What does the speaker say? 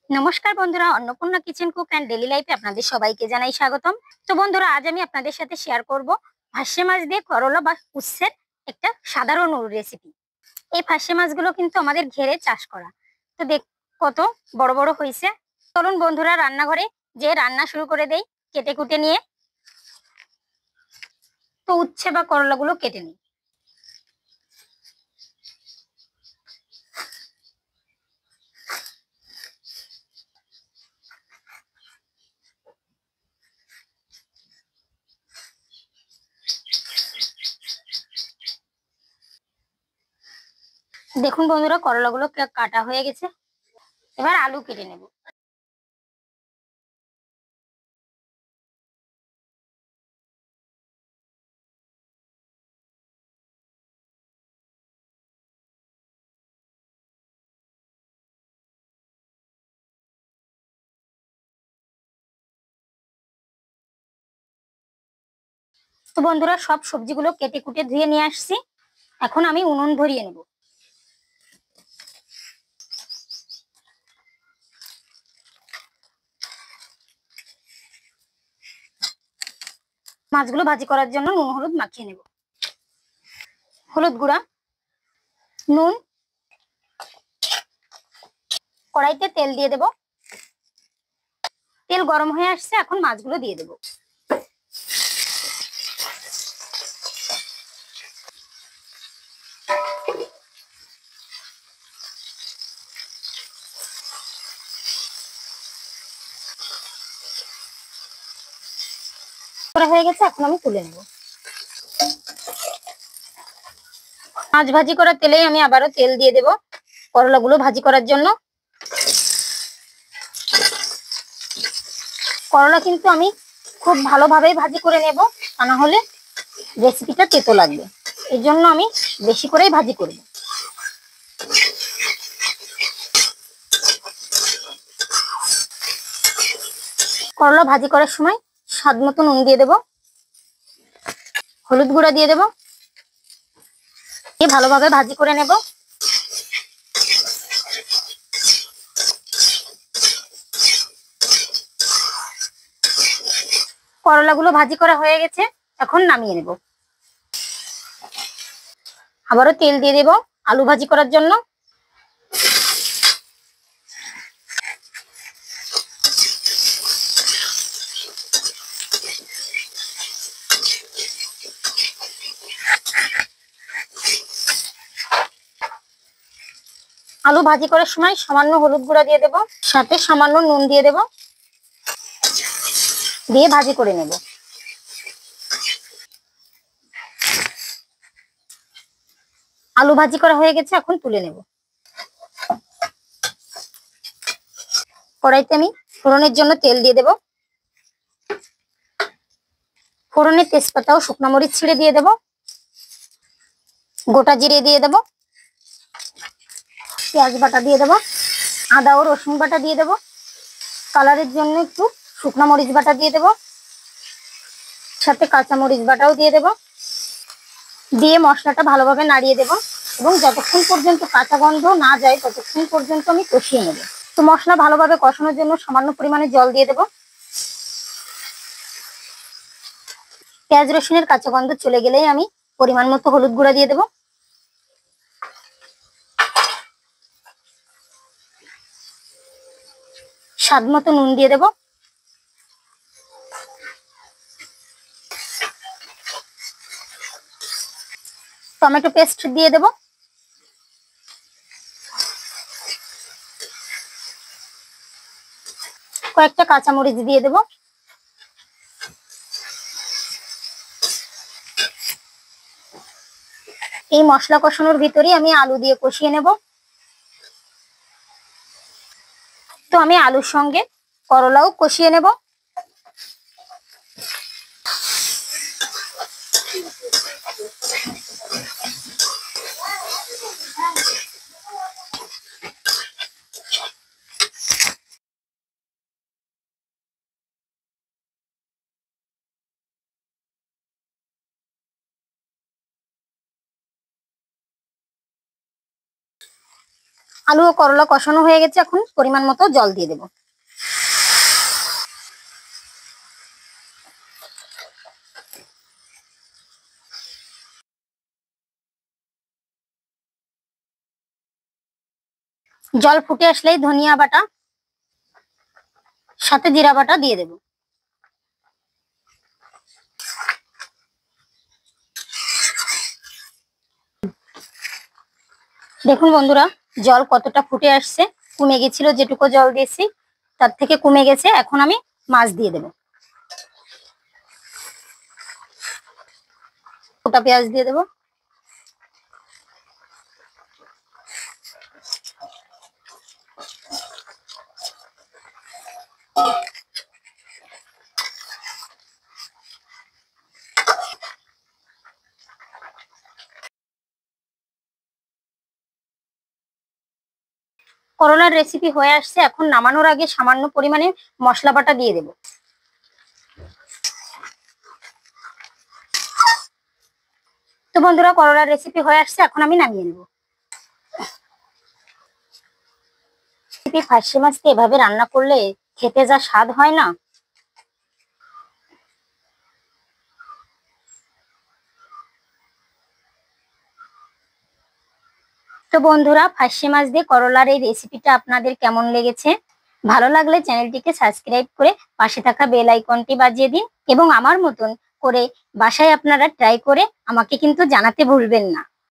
নমস্কার বন্ধুরা, Annapurna kitchen cook and daily লাইফে আপনাদের সবাইকে জানাই স্বাগতম। তো বন্ধুরা, আজ আমি আপনাদের সাথে শেয়ার করব ভাসে মাছ দিয়ে করলা বা উচ্ছের একটা সাধারণ রেসিপি। এই ভাসে মাছগুলো কিন্তু আমাদের ঘেরে চাষ করা। তো দেখ কত বড় বড় হয়েছে। চলুন বন্ধুরা, রান্নাঘরে যে রান্না শুরু করে দেই কেটে কুটে নিয়ে। তো উচ্ছে বা করলাগুলো কেটে নিই। দেখুন বন্ধুরা, করলাগুলো কাটা হয়ে গেছে। এবার আলু কেটে নেব। তো বন্ধুরা, সব সবজিগুলো কেটে কুটে ধুয়ে নিয়ে আসছি। এখন আমি উনুন ধরিয়ে নেব। মাছগুলো ভাজি করার জন্য নুন হলুদ মাখিয়ে নেব। হলুদ গুঁড়া, নুন, কড়াইতে তেল দিয়ে দেব। তেল গরম হয়ে আসছে, এখন মাছগুলো দিয়ে দেব। করা হয়ে গেছে, এখন আমি তুলে নেব। মাছ ভাজি করার তেলেই আমি আবারও তেল দিয়ে দেব করলাগুলো ভাজি করার জন্য। করলা কিন্তু আমি খুব ভালোভাবে ভাজি করে নেব, তা না হলে রেসিপিটা তেতো লাগবে। এর জন্য আমি বেশি করেই ভাজি করব। করলা ভাজি করার সময় স্বাদ মতো নুন দিয়ে দেব, হলুদ গুঁড়া দিয়ে দেব, দিয়ে ভালোভাবে ভাজি করে নেব। করলাগুলো ভাজি করা হয়ে গেছে, এখন নামিয়ে নেব। আবারও তেল দিয়ে দেব আলু ভাজি করার জন্য। আলু ভাজি করার সময় সামান্য হলুদ গুঁড়া দিয়ে দেব, সাথে সামান্য নুন দিয়ে দেব, দিয়ে ভাজি করে নেব। আলু ভাজি করা হয়ে গেছে, এখন তুলে নেব। কড়াইতে আমি ফোড়নের জন্য তেল দিয়ে দেব। ফোড়নের তেজপাতা ও শুকনো মরিচ ছিঁড়ে দিয়ে দেব, গোটা জিরে দিয়ে দেব, পেঁয়াজ বাটা দিয়ে দেব, আদা ও রসুন বাটা দিয়ে দেব, কালারের জন্য একটু শুকনো মরিচ বাটা দিয়ে দেব, সাথে কাঁচা মরিচ বাটাও দিয়ে দেব। দিয়ে মশলাটা ভালোভাবে নাড়িয়ে দেব এবং যতক্ষণ পর্যন্ত কাঁচা গন্ধ না যায় ততক্ষণ পর্যন্ত আমি কষিয়ে নেব। তো মশলা ভালোভাবে কষানোর জন্য সামান্য পরিমাণে জল দিয়ে দেব। পেঁয়াজ রসুনের কাঁচা গন্ধ চলে গেলেই আমি পরিমাণ মতো হলুদ গুঁড়া দিয়ে দেব, স্বাদ মতো নুন দিয়ে দেব, টমেটো পেস্ট দিয়ে দেব, কয়েকটা কাঁচামরিচ দিয়ে দেব। এই মশলা কষানোর ভিতরেই আমি আলু দিয়ে কষিয়ে নেব। তো আমি আলুর সঙ্গে করলাও কষিয়ে নেব। আলু ও করলা কষানো হয়ে গেছে, এখন পরিমাণ মতো জল দিয়ে দেব। জল ফুটে আসলেই ধনিয়া বাটা সাথে জিরা বাটা দিয়ে দেব। দেখুন বন্ধুরা, জল কতটা ফুটে আসছে, কমে গেছিল, যেটুকু জল দিয়েছি তার থেকে কমে গেছে। এখন আমি মাছ দিয়ে দেব। গোটা পেঁয়াজ দিয়ে দেব। করলার রেসিপি হয়ে আসছে, এখন নামানোর আগে সামান্য পরিমাণে মশলা বাটা দিয়ে দেব। তো বন্ধুরা, করলার রেসিপি হয়ে আসছে, এখন আমি নামিয়ে নেব। ফার্সি মাছকে এভাবে রান্না করলে খেতে যা স্বাদ হয় না। তো বন্ধুরা, ফার্সি মাছ দিয়ে করলার এই রেসিপিটা আপনাদের কেমন লেগেছে? ভালো লাগলে চ্যানেলটিকে সাবস্ক্রাইব করে পাশে থাকা বেল আইকনটি বাজিয়ে দিন এবং আমার মতন করে বাসায় আপনারা ট্রাই করে আমাকে কিন্তু জানাতে ভুলবেন না।